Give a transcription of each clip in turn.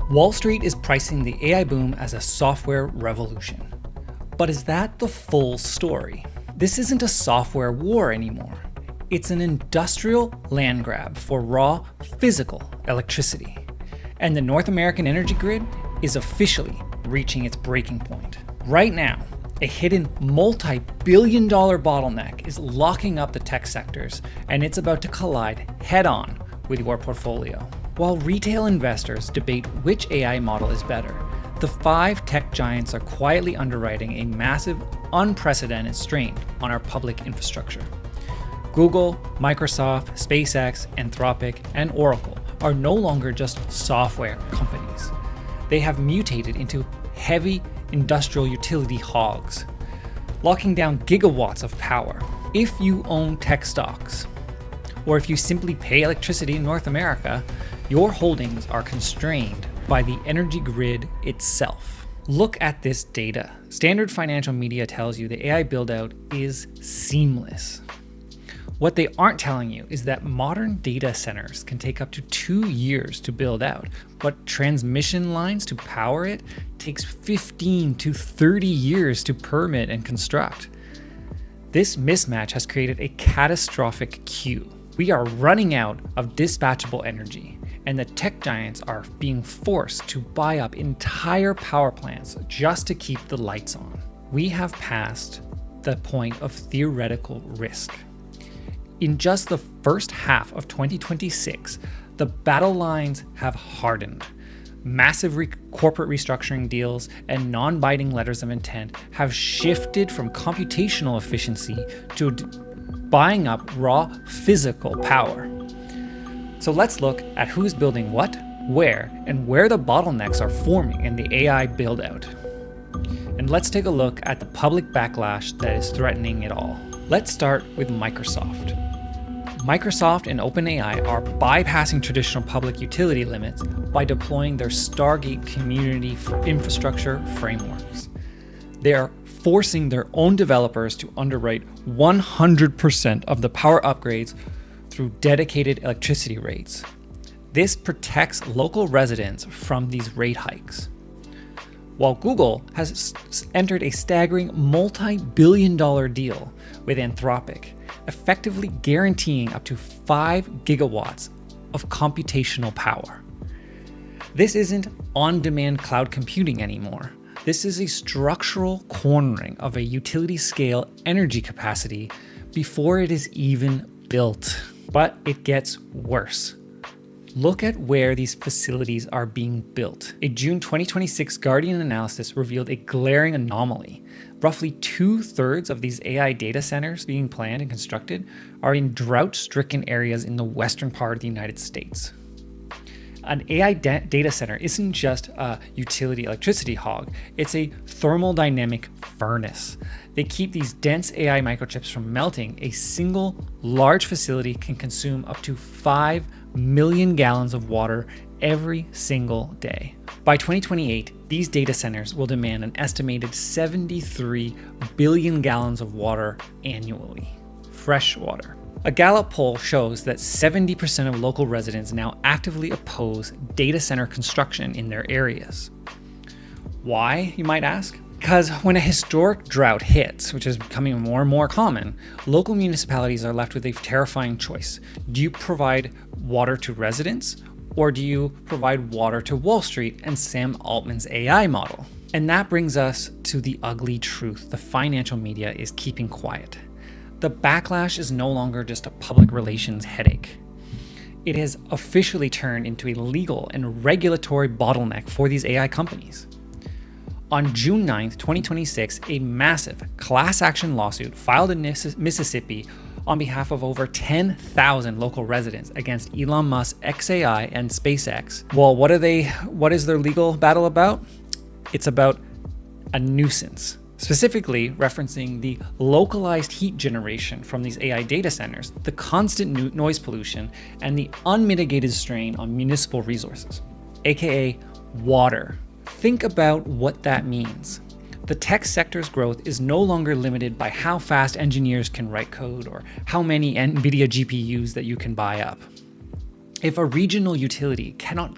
Wall Street is pricing the AI boom as a software revolution. But is that the full story? This isn't a software war anymore. It's an industrial land grab for raw, physical electricity. And the North American energy grid is officially reaching its breaking point. Right now, a hidden multi-billion-dollar bottleneck is locking up the tech sectors, and it's about to collide head-on with your portfolio. While retail investors debate which AI model is better, the 5 tech giants are quietly underwriting a massive, unprecedented strain on our public infrastructure. Google, Microsoft, SpaceX, Anthropic, and Oracle are no longer just software companies. They have mutated into heavy industrial utility hogs, locking down gigawatts of power. If you own tech stocks, or if you simply pay electricity in North America, your holdings are constrained by the energy grid itself. Look at this data. Standard financial media tells you the AI build-out is seamless. What they aren't telling you is that modern data centers can take up to 2 years to build out, but transmission lines to power it takes 15 to 30 years to permit and construct. This mismatch has created a catastrophic queue. We are running out of dispatchable energy, and the tech giants are being forced to buy up entire power plants just to keep the lights on. We have passed the point of theoretical risk. In just the first half of 2026, the battle lines have hardened. Massive corporate restructuring deals and non-binding letters of intent have shifted from computational efficiency to buying up raw physical power. So let's look at who's building what, where, and where the bottlenecks are forming in the AI build-out. And let's take a look at the public backlash that is threatening it all. Let's start with Microsoft. Microsoft and OpenAI are bypassing traditional public utility limits by deploying their Stargate community infrastructure frameworks. They are forcing their own developers to underwrite 100% of the power upgrades through dedicated electricity rates. This protects local residents from these rate hikes. While Google has entered a staggering multi-billion-dollar deal with Anthropic, effectively guaranteeing up to 5 gigawatts of computational power. This isn't on-demand cloud computing anymore. This is a structural cornering of a utility-scale energy capacity before it is even built. But it gets worse. Look at where these facilities are being built. A June 2026 Guardian analysis revealed a glaring anomaly. Roughly 2/3 of these AI data centers being planned and constructed are in drought-stricken areas in the western part of the United States. An AI data center isn't just a utility electricity hog, it's a thermodynamic furnace. They keep these dense AI microchips from melting. A single large facility can consume up to 5 million gallons of water every single day. By 2028, these data centers will demand an estimated 73 billion gallons of water annually. Fresh water. A Gallup poll shows that 70% of local residents now actively oppose data center construction in their areas. Why, you might ask? Because when a historic drought hits, which is becoming more and more common, local municipalities are left with a terrifying choice. Do you provide water to residents, or do you provide water to Wall Street and Sam Altman's AI model? And that brings us to the ugly truth the financial media is keeping quiet. The backlash is no longer just a public relations headache. It has officially turned into a legal and regulatory bottleneck for these AI companies. On June 9th, 2026, a massive class action lawsuit filed in Mississippi on behalf of over 10,000 local residents against Elon Musk, XAI, and SpaceX. Well, what is their legal battle about? It's about a nuisance. Specifically referencing the localized heat generation from these AI data centers, the constant noise pollution, and the unmitigated strain on municipal resources, aka water. Think about what that means. The tech sector's growth is no longer limited by how fast engineers can write code or how many NVIDIA GPUs that you can buy up. If a regional utility cannot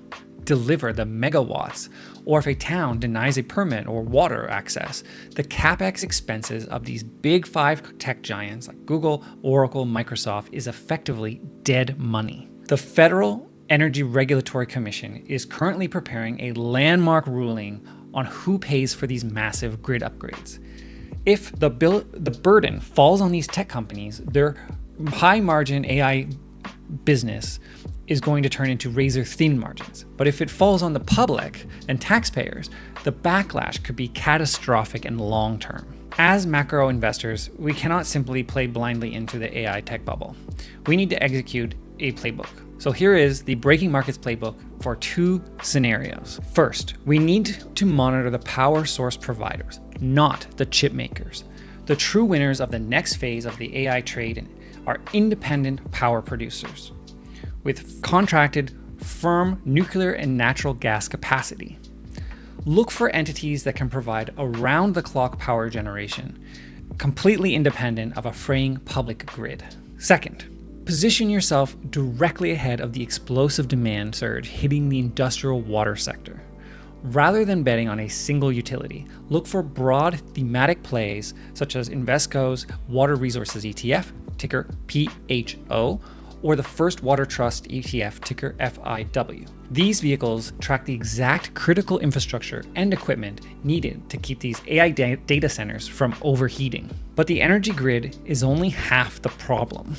deliver the megawatts, or if a town denies a permit or water access, the CapEx expenses of these big 5 tech giants like Google, Oracle, Microsoft is effectively dead money. The Federal Energy Regulatory Commission is currently preparing a landmark ruling on who pays for these massive grid upgrades. If the burden falls on these tech companies, their high-margin AI business is going to turn into razor-thin margins. But if it falls on the public and taxpayers, the backlash could be catastrophic and long-term. As macro investors, we cannot simply play blindly into the AI tech bubble. We need to execute a playbook. So here is the Breaking Markets playbook for 2 scenarios. First, we need to monitor the power source providers, not the chip makers. The true winners of the next phase of the AI trade are independent power producers with contracted, firm nuclear and natural gas capacity. Look for entities that can provide around-the-clock power generation, completely independent of a fraying public grid. Second, position yourself directly ahead of the explosive demand surge hitting the industrial water sector. Rather than betting on a single utility, look for broad thematic plays such as Invesco's Water Resources ETF, ticker PHO, or the First Water Trust ETF, ticker FIW. These vehicles track the exact critical infrastructure and equipment needed to keep these AI data centers from overheating. But the energy grid is only half the problem.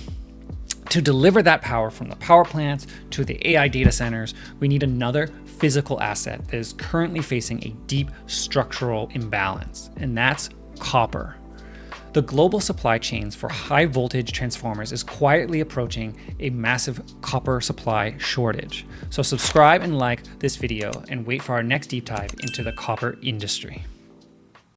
To deliver that power from the power plants to the AI data centers, we need another physical asset that is currently facing a deep structural imbalance, and that's copper. The global supply chains for high voltage transformers is quietly approaching a massive copper supply shortage. So subscribe and like this video and wait for our next deep dive into the copper industry.